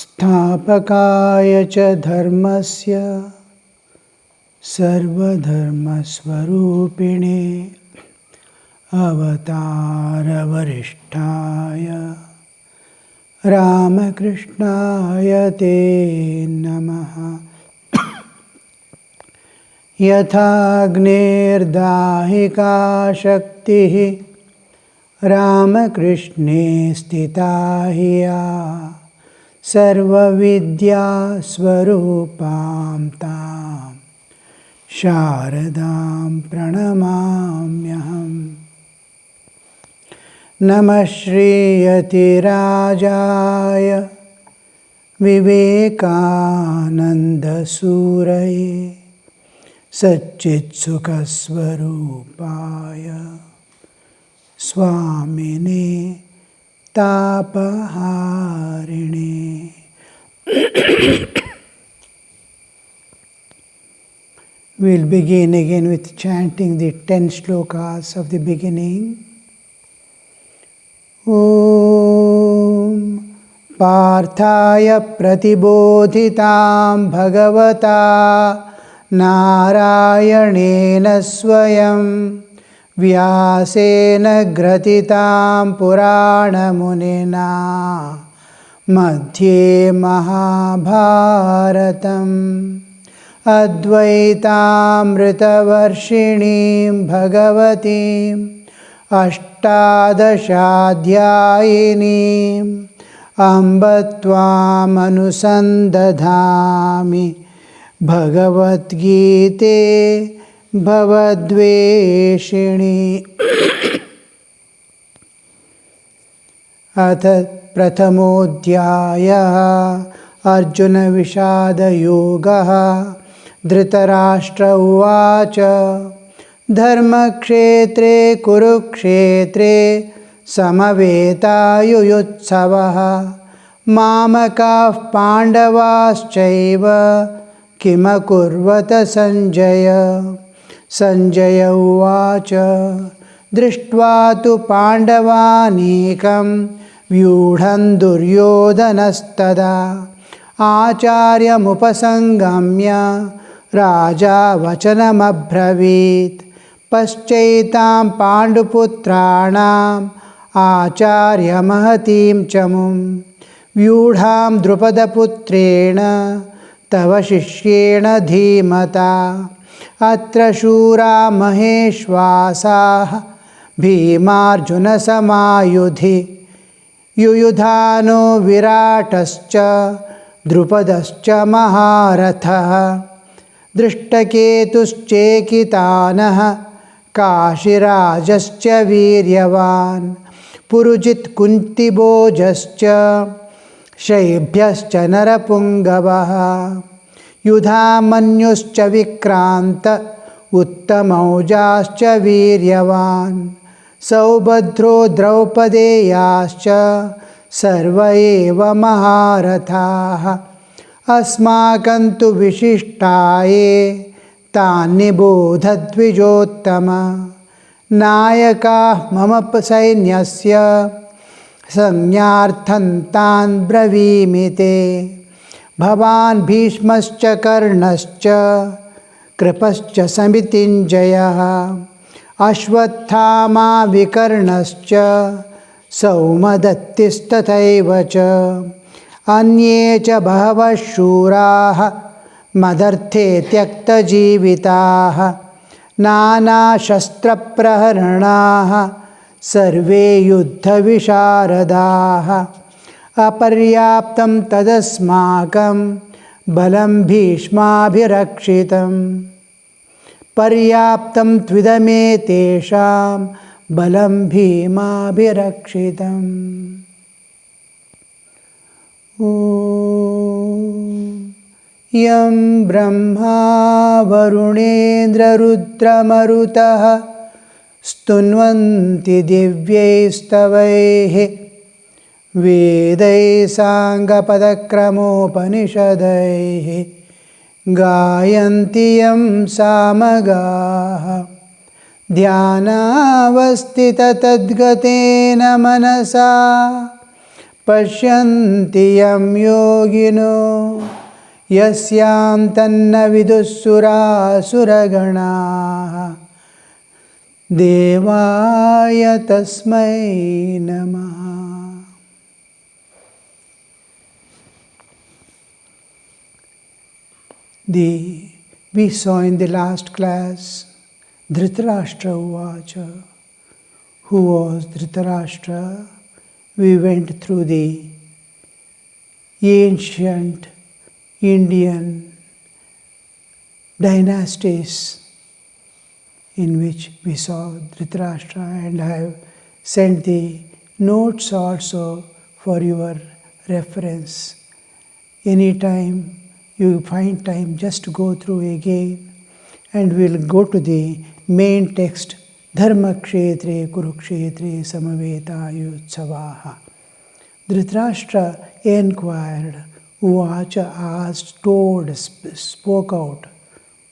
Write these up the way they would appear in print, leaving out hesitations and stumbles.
स्थापकाय च धर्मस्य सर्वधर्मस्वरूपिणे अवतारवरिष्ठाय रामकृष्णाय ते नमः। यथाग्नेर्दाहिका शक्तिः रामकृष्णे स्थिता हि या सर्वविद्यास्वरूपां तां शारदां प्रणमाम्यहम्। नमः श्रीयतिराजाय विवेकानन्दसूरये सच्चित्सुखस्वरूपाय स्वामिने तापहारिणे। We'll begin again with chanting the 10 shlokas of the beginning. Om Parthaya Pratibodhitam Bhagavata Narayanena Swayam Vyasena Gratitam Purana Munina Madhye Mahabharatam Advaitamritavarshiniim Bhagavatim Ashtadashaadhyayiniim Amba Tvam Anusandadhami Bhagavad Gite Bhavadveshini. Atha Prathamodhyaya Arjuna Vishada Yogaha Dhritarashtra Uvacha Dharmakshetre Kurukshetre Samaveta Yuyutsavaha Mamakah Pandavaschaiva Kimakurvata Sanjaya. Sanjaya Uvacha Drishtva tu Pandavanekam Vyudhan Duryodhanastada Acharya Mupasangamya Raja Vachanam Abhravit Paschaitam Panduputranam Acharya Mahatim Chamum Vyudham Drupada Putrena Tava Shishyena Dhimata Atra Shura Maheshwasaha Bhimarjuna Samayudhi Yuyudhano Viratascha Drupadascha Maharatha Drishtaketuschekitanaha Kashirajascha Viryavan Purujit Kuntibojascha Shaibhyascha Narapungavaha Yudhamanyuscha Vikranta Uttamaujascha Viryavan Saubhadro Draupadeyascha Sarva eva Maharathaha Asmakantu Vishishtaye Tani Bodhadvijottama Nayaka Mama Sainyasya Sanyarthantan Bravimite Bhavan Bhishmascha Karnascha Kripascha Samitinjayaha Ashwathama Vikarnascha Saumadattistataivacha Anye cha Bhava Shuraha Madarte Tyakta Jivitaha Nana Shastra Praharanaha Sarve Yuddha Visharadaha Aparyaptam Tadasmakam Balam Bhishmabhirakshitam Paryaptam Tvidame Tesham Balam Bhimabhirakshitam. Om Yam Brahma Varunendra Rudra Marutaha Stunvanti Divyaistavaihi Vedai Sangha Padakramopanishadaihi Gayantiyam Samagaha Dhyanavastita tadgatena manasa Pashyanti yam yogino Yasyam tanna vidussura suragana Devaya tasmai namaha. We saw in the last class Dhritarashtra Uvacha. Who was Dhritarashtra? We went through the ancient Indian dynasties in which we saw Dhritarashtra, and I have sent the notes also for your reference. Anytime you find time, just go through again, and we'll go to the main text, Dharmakshetre Kurukshetre Samaveta Yutsavaha. Dhritarashtra inquired, Uvacha asked, told, spoke out.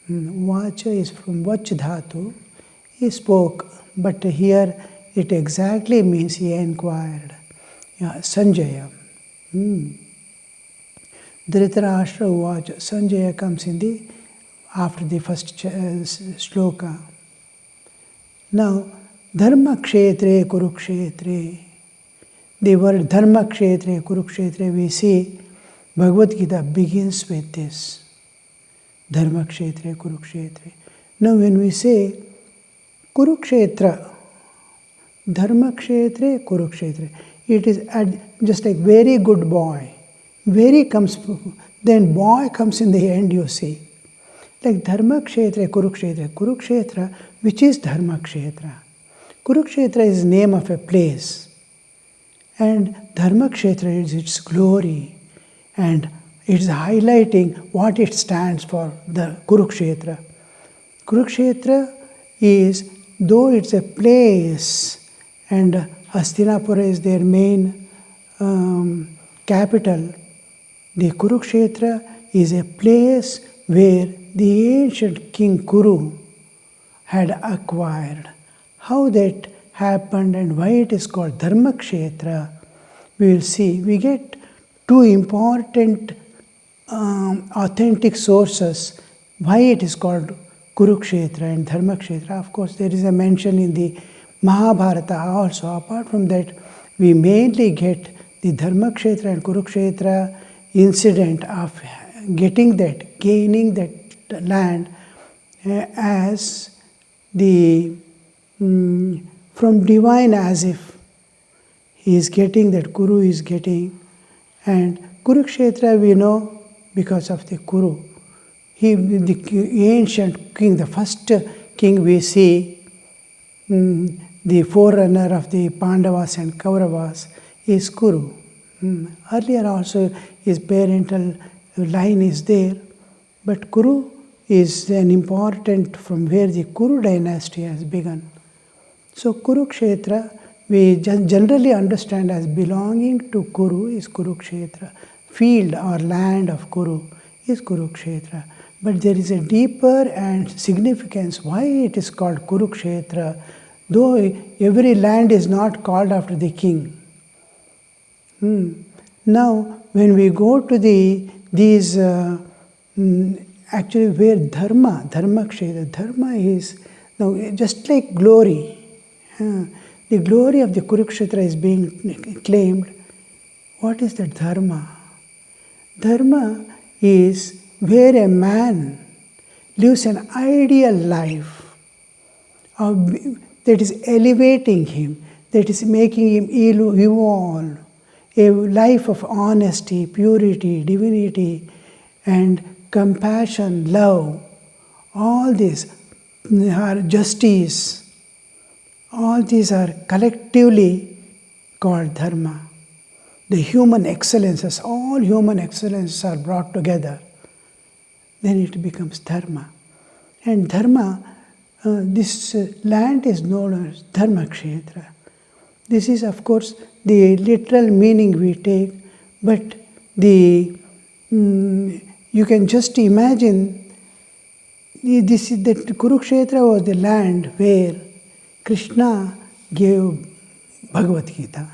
Vacha is from Vach Dhatu. He spoke, but here it exactly means he inquired. Sanjaya. Dhritarashtra Vacha. Sanjaya comes in the after the first shloka. Now, Dharma Kshetre Kurukshetre. The word Dharma Kshetre Kurukshetre, we see Bhagavad Gita begins with this. Dharma Kshetre Kurukshetre. Now when we say Kurukshetra, Dharma Kshetre Kurukshetra, it is just like very good boy. Very comes, then boy comes in the end, you see. Like Dharma Kshetra Kurukshetra. Kurukshetra, which is Dharma Kshetra. Kurukshetra is name of a place. And Dharma Kshetra is its glory. And it's highlighting what it stands for, the Kurukshetra. Kurukshetra is, though it's a place, and Hastinapura is their main capital, the Kurukshetra is a place where the ancient King Kuru had acquired. How that happened and why it is called Dharmakshetra, we will see. We get two important authentic sources why it is called Kurukshetra and Dharmakshetra. Of course, there is a mention in the Mahabharata also. Apart from that, we mainly get the Dharmakshetra and Kurukshetra incident of gaining that land as the from divine, as if he is getting that Kuru is getting. And Kurukshetra we know because of the Kuru. He, the ancient king, the first king we see, the forerunner of the Pandavas and Kauravas, is Kuru. Earlier also his parental line is there, but Kuru is an important from where the Kuru dynasty has begun. So Kurukshetra we generally understand as belonging to Kuru is Kurukshetra. Field or land of Kuru is Kurukshetra. But there is a deeper and significance why it is called Kurukshetra, though every land is not called after the king. Now, when we go to these actually where Dharma Kshetra, Dharma is now just like glory. The glory of the Kurukshetra is being claimed. What is that Dharma? Dharma is where a man lives an ideal life that is elevating him, that is making him evolve, a life of honesty, purity, divinity, and compassion, love. All these are justice. All these are collectively called Dharma. The human excellences, all human excellences are brought together. Then it becomes Dharma. And Dharma, this land is known as Dharma Kshetra. This is, of course, the literal meaning we take, but you can just imagine that Kurukshetra was the land where Krishna gave Bhagavad Gita.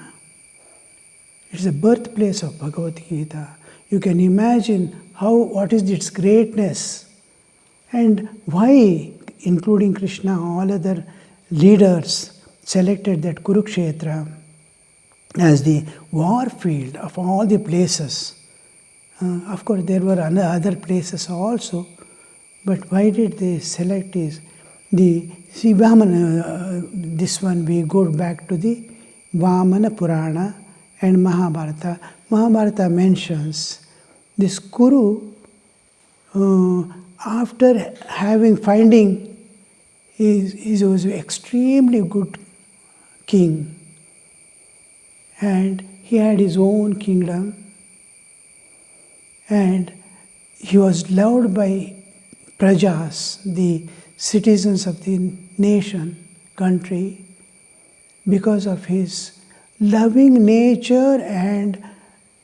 It's the birthplace of Bhagavad Gita. You can imagine what is its greatness and why, including Krishna, all other leaders selected that Kurukshetra as the war field of all the places. Of course, there were other places also, but why did they select this? Vamana, this one we go back to the Vamana Purana and Mahabharata. Mahabharata mentions this Kuru, after finding he was an extremely good king, and he had his own kingdom, and he was loved by prajas, the citizens of the nation, country, because of his loving nature, and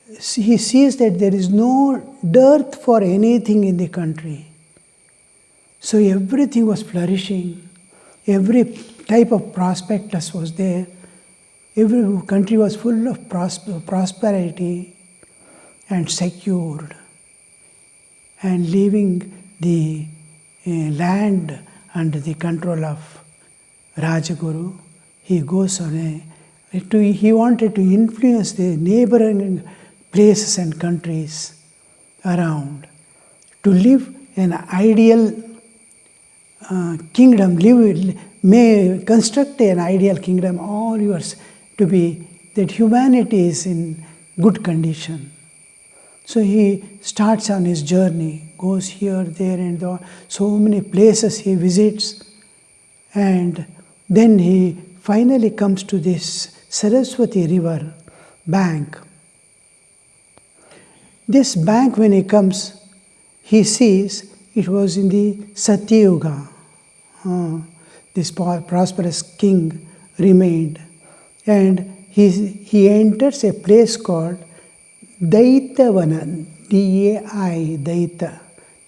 he sees that there is no dearth for anything in the country. So everything was flourishing, every type of prospectus was there, every country was full of prosperity and secured, and leaving the land under the control of Rajaguru, he goes on he wanted to influence the neighboring places and countries around, to live an ideal kingdom, may construct an ideal kingdom, all yours, to be that humanity is in good condition. So he starts on his journey, goes here, there, and there. So many places he visits, and then he finally comes to this Saraswati river bank. This bank, when he comes, he sees it was in the Satyuga. This prosperous king remained, and he enters a place called Daitavana, D-A-I, Daita,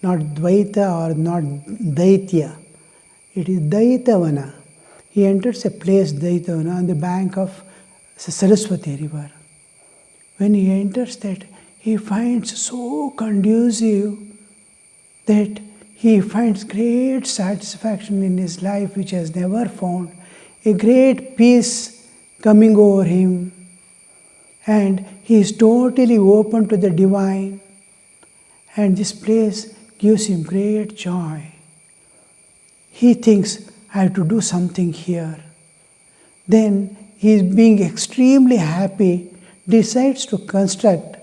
not Dvaita or not Daitya. It is Daitavana. He enters a place, Daitavana, on the bank of Saraswati river. When he enters that, he finds so conducive that he finds great satisfaction in his life which he has never found, a great peace coming over him, and he is totally open to the divine, and this place gives him great joy. He thinks, I have to do something here. Then he is being extremely happy, decides to construct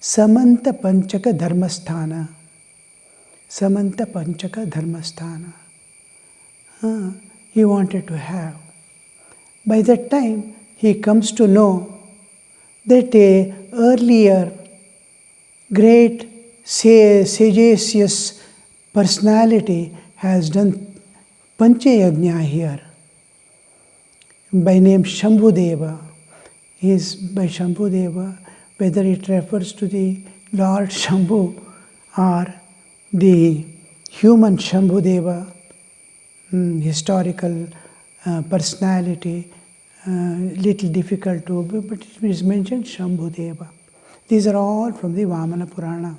Samanta Panchaka Dharmasthana. Samanta Panchaka Dharmasthana. He wanted to have. By that time, he comes to know that a earlier great sagacious personality has done Panchayagnya here by name Shambhudeva. He is by Shambhudeva, whether it refers to the Lord Shambhu or the human Shambhudeva, historical personality, little difficult to, but it is mentioned Shambhudeva. These are all from the Vamana Purana.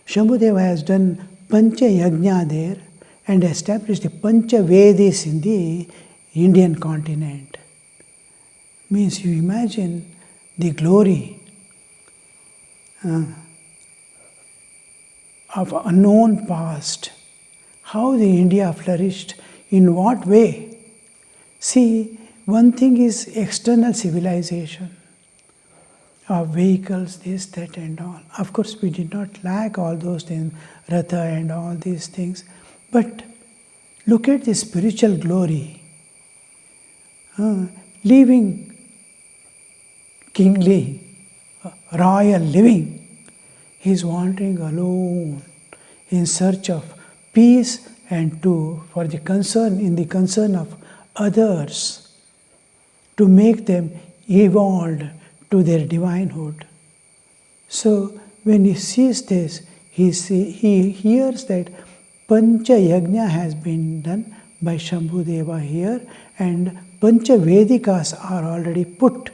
Shambhudeva has done Pancha Yajna there and established the Pancha Vedis in the Indian continent. Means you imagine the glory of unknown past, how the India flourished, in what way. See, one thing is external civilization of vehicles, this, that, and all. Of course, we did not lack all those things, Ratha and all these things. But look at the spiritual glory. Living kingly, royal living. He is wandering alone in search of peace and for the concern of others, to make them evolved to their divinehood. So when he sees this, he hears that Pancha Yajna has been done by Shambhudeva here, and Pancha Vedikas are already put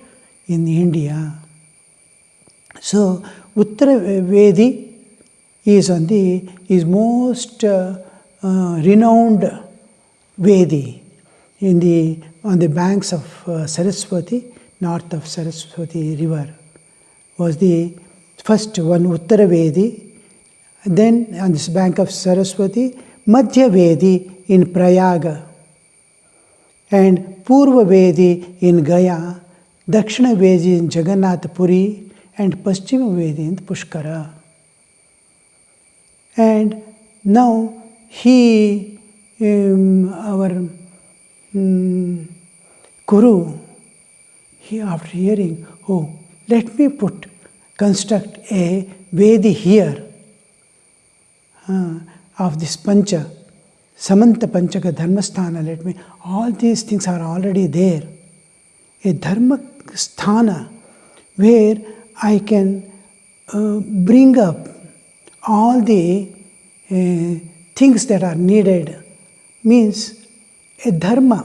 in India. So Uttara Vedi is most renowned Vedi on the banks of Saraswati, north of Saraswati river, was the first one, Uttara Vedi. Then on this bank of Saraswati, Madhya Vedi in Prayaga, and Purva Vedi in Gaya, Dakshina Vedi in Jagannath Puri, and Paschima Vedi in Pushkara. And now our Guru, after hearing, let me construct a Vedi here of this Pancha, Samanta Panchaka Dharmasthana, all these things are already there. A Dharma Sthana where I can bring up all the things that are needed, means a Dharma.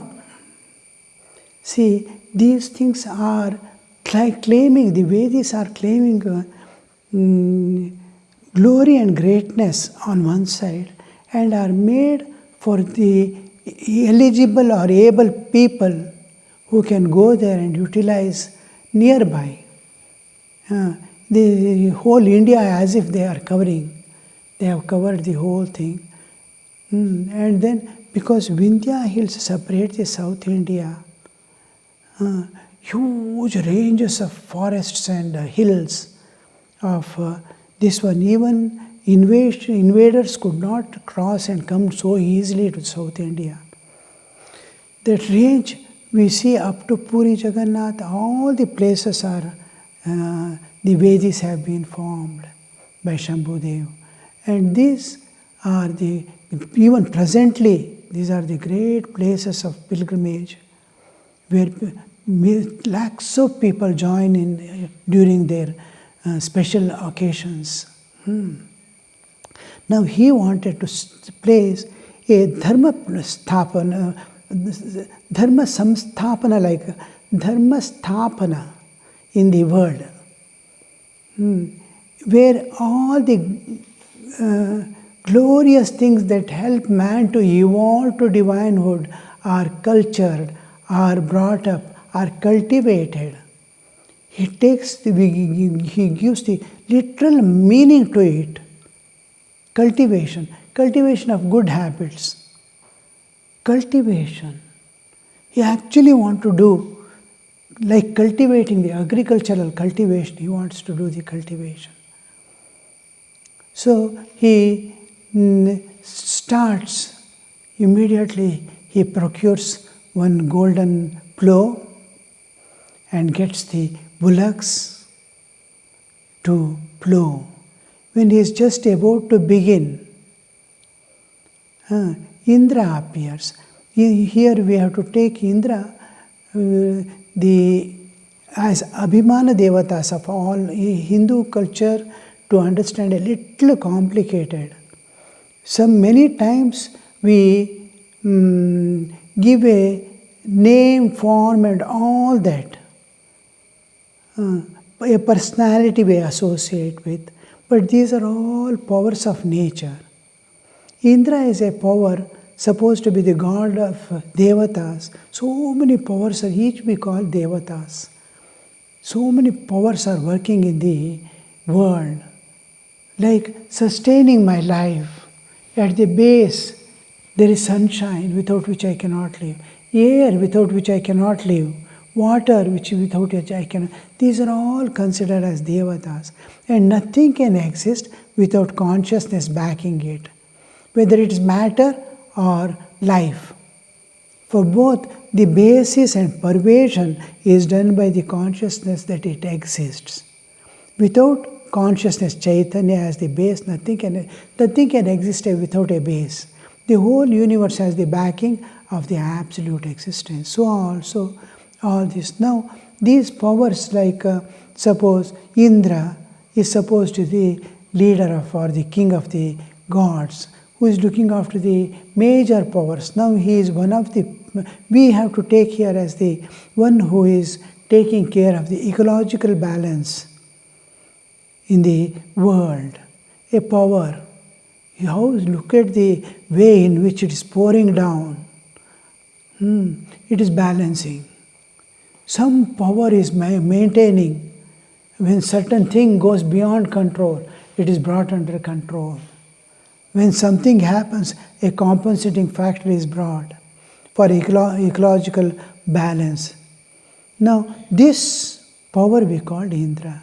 See, these things are claiming, the Vedis are claiming glory and greatness on one side, and are made for the eligible or able people who can go there and utilize nearby. The whole India, as if they are covering. They have covered the whole thing. And then, because Vindhya hills separate the South India, huge ranges of forests and hills of this one, even invaders could not cross and come so easily to South India. That range we see up to Puri Jagannath, all the places are, the Vedis have been formed by Shambhudev. And these are even presently, these are the great places of pilgrimage where lakhs of people join in during their special occasions. Now he wanted to place a Dharma Sthapana, Dharma Samsthapana, like Dharma Sthapana in the world, where all the glorious things that help man to evolve to divinehood are cultured, are brought up, are cultivated. He gives the literal meaning to it. Cultivation of good habits. Cultivation. He actually wants to do, like cultivating the agricultural cultivation, he wants to do the cultivation. So he starts immediately, he procures one golden plough and gets the bullocks to plough. When he is just about to begin, Indra appears. Here we have to take Indra as Abhimana Devatas of all Hindu culture to understand a little complicated. Many times we give a name, form and all that. A personality we associate with. But these are all powers of nature. Indra is a power supposed to be the god of Devatas. So many powers are each we call Devatas. So many powers are working in the world. Like sustaining my life. At the base, there is sunshine without which I cannot live. Air without which I cannot live. Water without which I cannot. These are all considered as Devatas. And nothing can exist without consciousness backing it. Whether it is matter or life. For both, the basis and pervasion is done by the consciousness that it exists. Without consciousness, Chaitanya as the base, nothing can exist without a base. The whole universe has the backing of the absolute existence. So also all this. Now, these powers like, suppose Indra is supposed to be the leader of or the king of the gods, who is looking after the major powers. Now he is one of the, we have to take here as the one who is taking care of the ecological balance in the world. A power. Look at the way in which it is pouring down. It is balancing. Some power is maintaining. When certain thing goes beyond control, it is brought under control. When something happens, a compensating factor is brought for ecological balance. Now, this power we called Indra.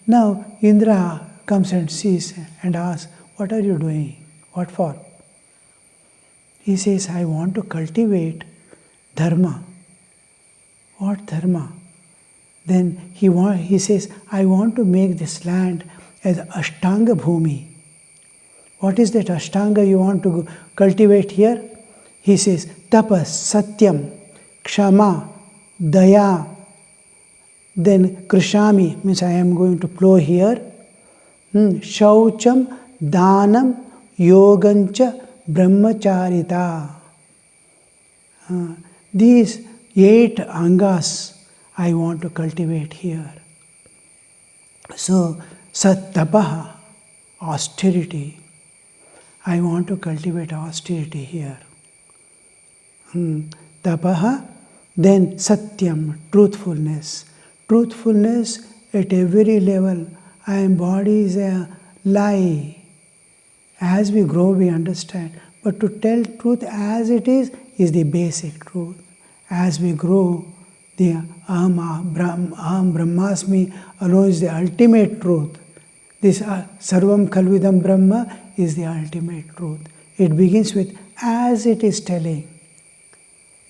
Now, Indra comes and sees and asks, what are you doing? What for? He says, I want to cultivate dharma. What dharma? Then he says, I want to make this land as Ashtanga Bhumi. What is that Ashtanga you want to cultivate here? He says, Tapas, Satyam, Kshama, Daya. Then Krishami means I am going to plow here. Shaucham, Danam, Yogancha, Brahmacharita. These 8 angas I want to cultivate here. So, Sattapaha, austerity. I want to cultivate austerity here. Tapaha, then Satyam, truthfulness. Truthfulness at every level. Body is a lie. As we grow, we understand. But to tell truth as it is the basic truth. As we grow, the Aham Brahmasmi alone is the ultimate truth. This Sarvam Khalvidam Brahma is the ultimate truth. It begins with as it is telling,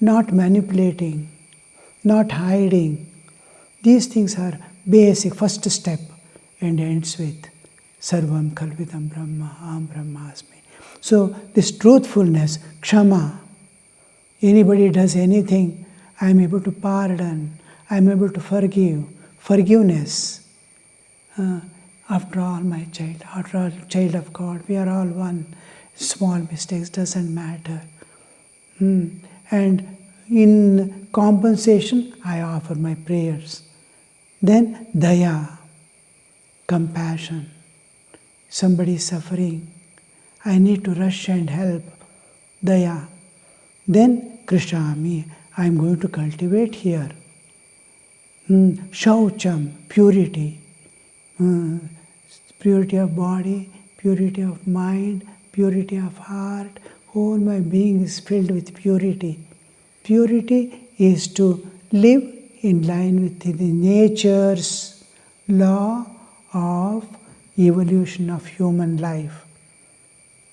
not manipulating, not hiding. These things are basic, first step, and ends with Sarvam Khalvidam Brahma, Aham Brahmasmi. So this truthfulness, Kshama, anybody does anything, I am able to pardon, I am able to forgive, forgiveness. After all, my child, after all, child of God, we are all one. Small mistakes doesn't matter. And in compensation, I offer my prayers. Then Daya, compassion. Somebody is suffering. I need to rush and help. Daya. Then Krishami, I am going to cultivate here. Shaucham, purity. Purity of body, purity of mind, purity of heart. Whole my being is filled with purity. Purity is to live in line with the nature's law of evolution of human life.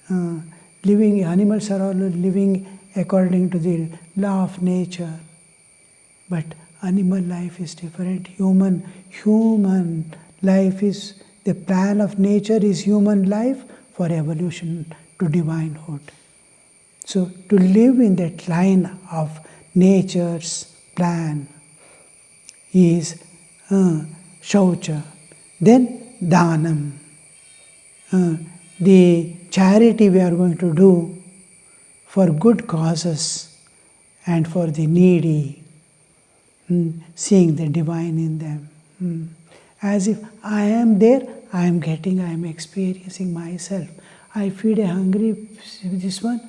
Animals are all living according to the law of nature. But animal life is different. Human life is, the plan of nature is human life for evolution to divinehood. So to live in that line of nature's plan is Shaucha. Then Dhanam. The charity we are going to do for good causes and for the needy, seeing the divine in them. As if I am there, I am experiencing myself. I feed a hungry this one,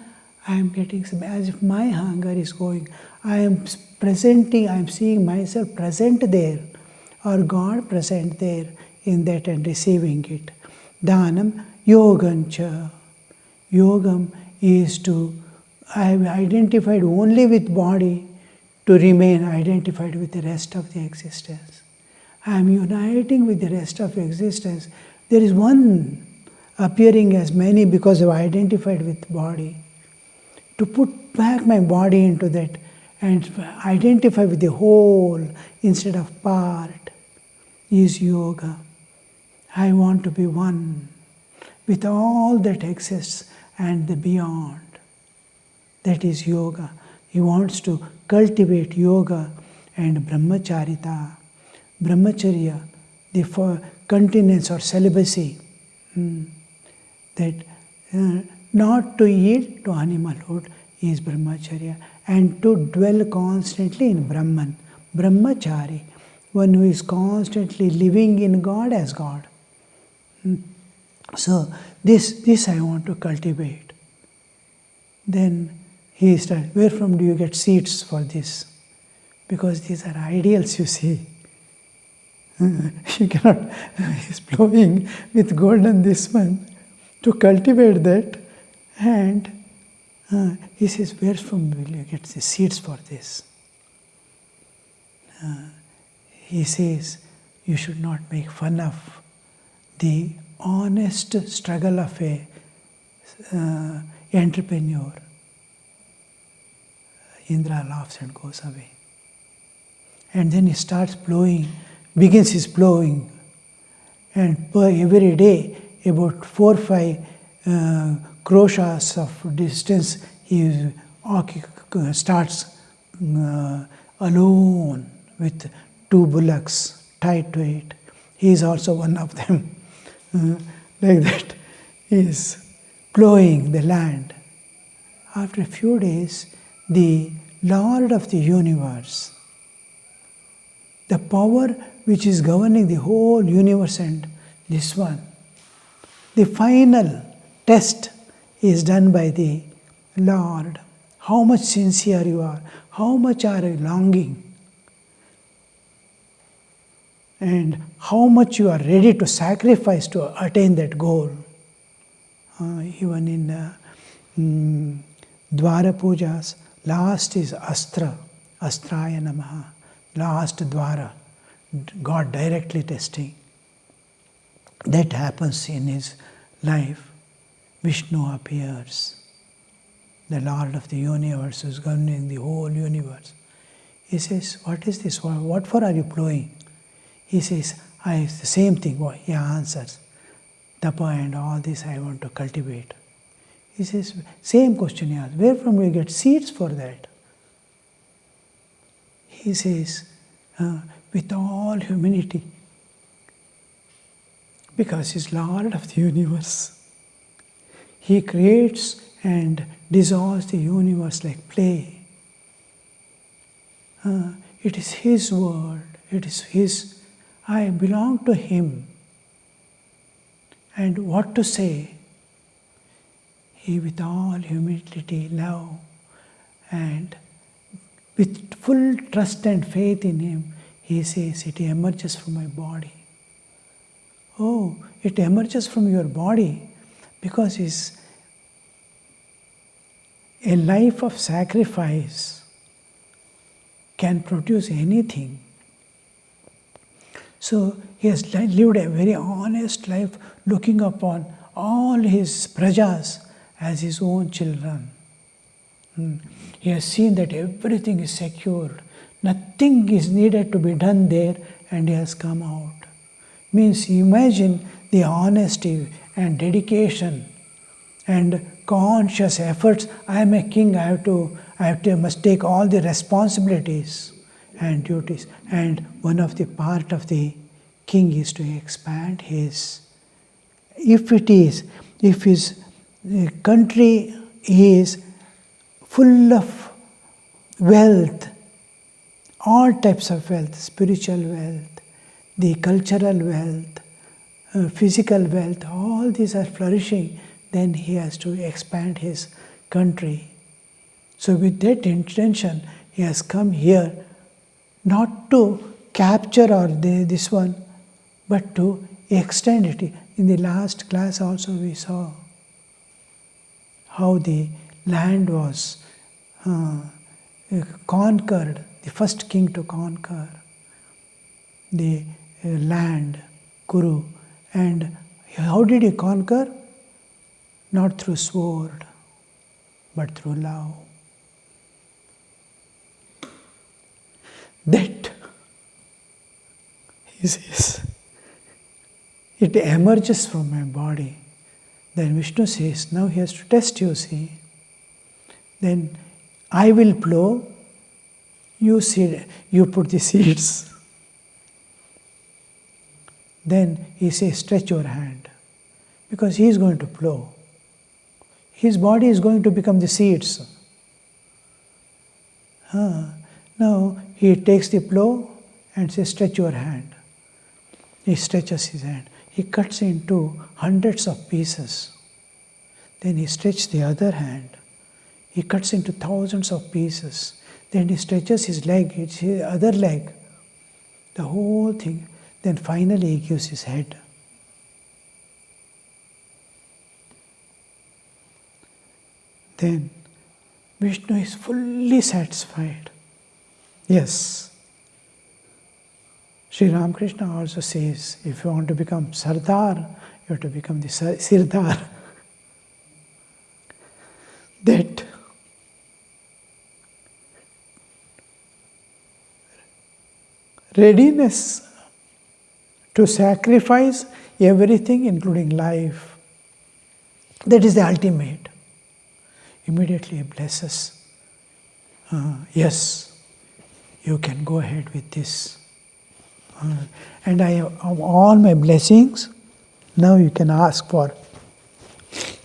I am getting some, as if my hunger is going. I am presenting, I am seeing myself present there, or God present there in that and receiving it. Dhanam, yogancha. Yogam is to, I have identified only with body to remain identified with the rest of the existence. I am uniting with the rest of existence. There is one appearing as many because I have identified with body. To put back my body into that and identify with the whole instead of part is yoga. I want to be one with all that exists and the beyond. That is yoga. He wants to cultivate yoga and brahmacharita. Brahmacharya, the continence or celibacy. That not to yield to animalhood is brahmacharya, and to dwell constantly in Brahman. Brahmachari, one who is constantly living in God as God. So this I want to cultivate. Then he started, where from do you get seeds for this? Because these are ideals, you see. You cannot, he's plowing with gold on this one to cultivate that. And he says, where from will you get the seeds for this? He says, you should not make fun of the honest struggle of a entrepreneur. Indra laughs and goes away. And then he starts plowing, begins his plowing. And every day, about 4 or 5 kroshas of distance, he starts alone with 2 bullocks tied to it. He is also one of them. Like that, he is plowing the land. After a few days, the Lord of the universe, the power which is governing the whole universe and this one, the final test is done by the Lord. How much sincere you are, how much are you longing, and how much you are ready to sacrifice to attain that goal. Even in Dwara Pujas, last is Astra, Astraya Namaha, last Dwara, God directly testing. That happens in his life. Vishnu appears, the Lord of the universe who is governing the whole universe. He says, what is this? What for are you plowing? He says, the same thing. He answers, Tapa and all this I want to cultivate. He says, same question he asks, where from you get seeds for that? He says, with all humility, because he is Lord of the universe. He creates and dissolves the universe like play. It is his word, it is his, I belong to him. And what to say? He, with all humility, love, and with full trust and faith in him, he says, it emerges from my body. Oh, it emerges from your body because it's a life of sacrifice can produce anything. So he has lived a very honest life, looking upon all his prajas as his own children. He has seen that everything is secured, nothing is needed to be done there, and he has come out. Means imagine the honesty and dedication and conscious efforts. I am a king, must take all the responsibilities and duties. And one of the part of the king is to expand his, if his country is full of wealth, all types of wealth, spiritual wealth, the cultural wealth, physical wealth, all these are flourishing, then he has to expand his country. So with that intention, he has come here not to capture or this one, but to extend it. In the last class also we saw how the land was conquered, the first king to conquer the land, Kuru. And how did he conquer? Not through sword, but through love. That, he says, it emerges from my body. Then Vishnu says, now he has to test you, see. Then I will plow, you put the seeds. Then he says, stretch your hand, because he is going to plow. his body is going to become the seeds. Now he takes the plow and says, stretch your hand. He stretches his hand. He cuts into hundreds of pieces. Then he stretches the other hand. He cuts into thousands of pieces. Then he stretches his leg, it's his other leg. The whole thing. Then finally he gives his head. Then Vishnu is fully satisfied. Yes. Sri Ramakrishna also says, if you want to become Sardar, you have to become the Sirdar. That readiness to sacrifice everything, including life, that is the ultimate. Immediately he blesses. Yes, you can go ahead with this. And I have all my blessings. Now you can ask for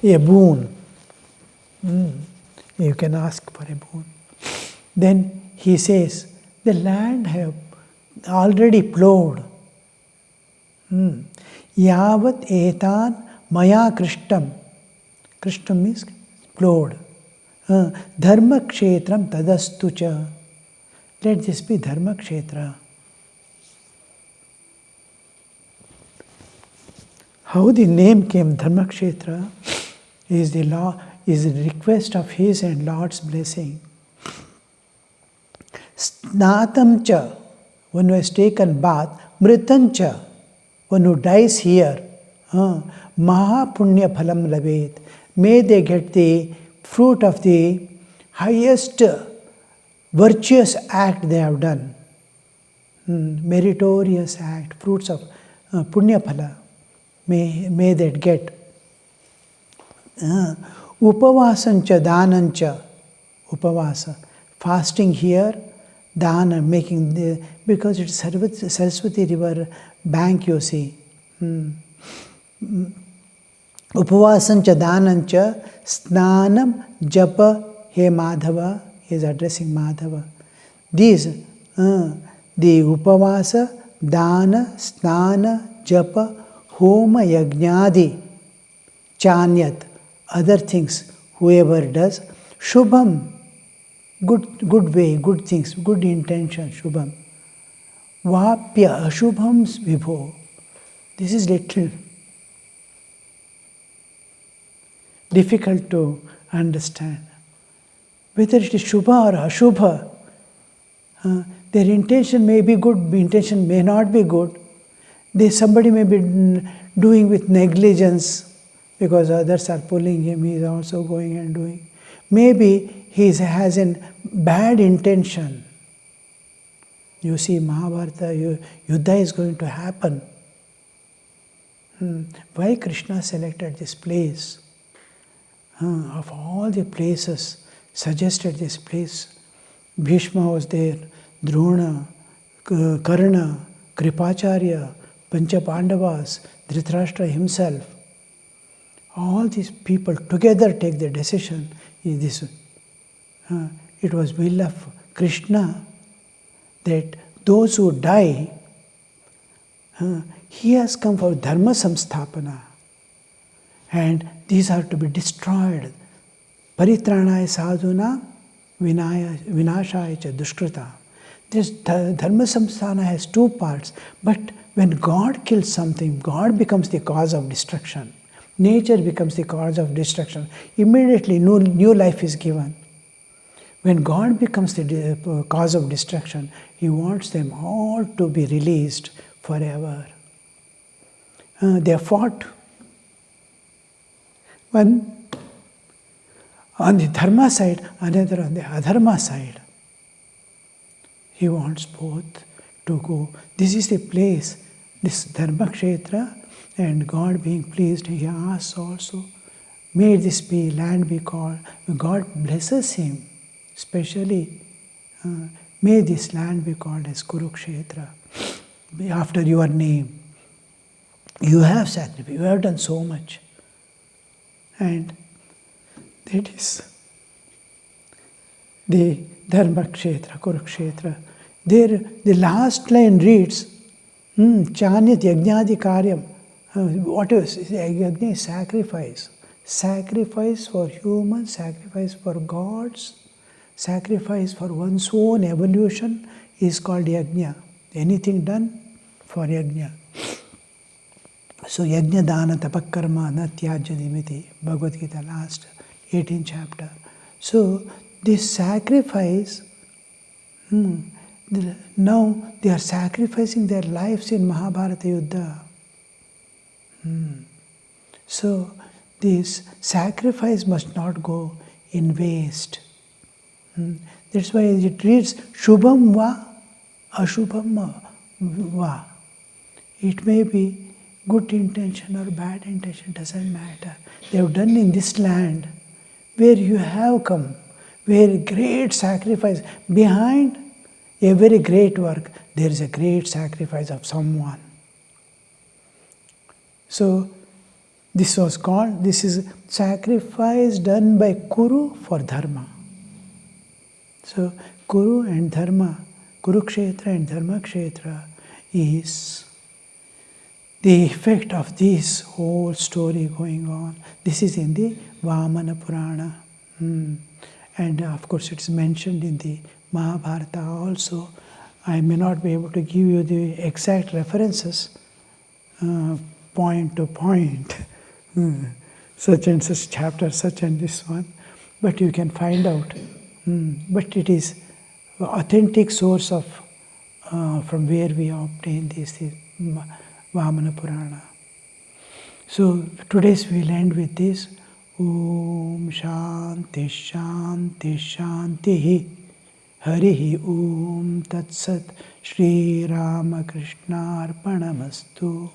a boon. You can ask for a boon. Then he says, the land have already plowed. Yavat etan maya krishtam. Krishtam means plowed. Dharma kshetram tadastu cha. Let this be dharma kshetra. How the name came Dharma kshetra is the law, is the request of his and Lord's blessing. Snatam cha, one who has taken bath. Mritan cha, one who dies here. Maha punya phalam labet. May they get the fruit of the highest virtuous act they have done. Meritorious act, fruits of punya phala. May that get. Upavasancha danancha. Upavasa. Fasting here, dana, making the, because it's Saraswati river bank, you see. Upavasancha danancha snanam japa he Madhava. He is addressing Madhava. These, the upavasa, dana, snana, japa, homa, yajnadi, chanyat, other things, whoever does, shubham, good way, good things, good intention, shubham. Vapya ashubhams vibho. This is little difficult to understand. Whether it is shubha or ashubha, their intention may be good, intention may not be good. Somebody may be doing with negligence because others are pulling him, he is also going and doing. Maybe he has a bad intention. You see, Mahabharata, Yuddha is going to happen. Why Krishna selected this place? Of all the places, suggested this place. Bhishma was there, Drona, Karna, Kripacharya, Pancha Pandavas, Dhritarashtra himself. All these people together take the decision. It was will of Krishna that those who die, he has come for dharma samsthapana. And these are to be destroyed. Paritranaya sadhuna vinashaya cha dushkrita. This dharma samsthana has two parts, but when God kills something, God becomes the cause of destruction. Nature becomes the cause of destruction. Immediately new life is given. When God becomes the cause of destruction, He wants them all to be released forever. They fought. One on the dharma side, another on the adharma side. He wants both to go. This is the place, this dharma kshetra, and God being pleased, He asks also, may this be land be called. God blesses him, especially, may this land be called as Kurukshetra, after your name. You have sacrificed, you have done so much. And That is the Dharma Kshetra, Kurukshetra. There, the last line reads, Chanyat Yajnadi Karyam. What is Yajna? Sacrifice. Sacrifice for humans, sacrifice for gods, sacrifice for one's own evolution is called Yajna. Anything done for Yajna. So Yajna Dana Tapakarma Natyajya Dimiti, Bhagavad Gita, last 18th chapter. So this sacrifice, now they are sacrificing their lives in Mahabharata Yuddha. So this sacrifice must not go in waste. That's why it reads Shubham va, Ashubham va. It may be good intention or bad intention, doesn't matter. They have done in this land where you have come, where great sacrifice, behind a very great work, there is a great sacrifice of someone. So this is sacrifice done by Kuru for Dharma. So Kuru and Dharma, Kurukshetra and Dharmakshetra is the effect of this whole story going on. This is in the Vamana Purana. And of course it's mentioned in the Mahabharata also. I may not be able to give you the exact references, point to point, such and such chapter, such and this one, but you can find out. But it is authentic source of from where we obtain this Vamana Purana. So today's we'll end with this. Om Shanti Shanti Shanti Harihi Om Tat Sat Shri Ramakrishna Arpanamastu.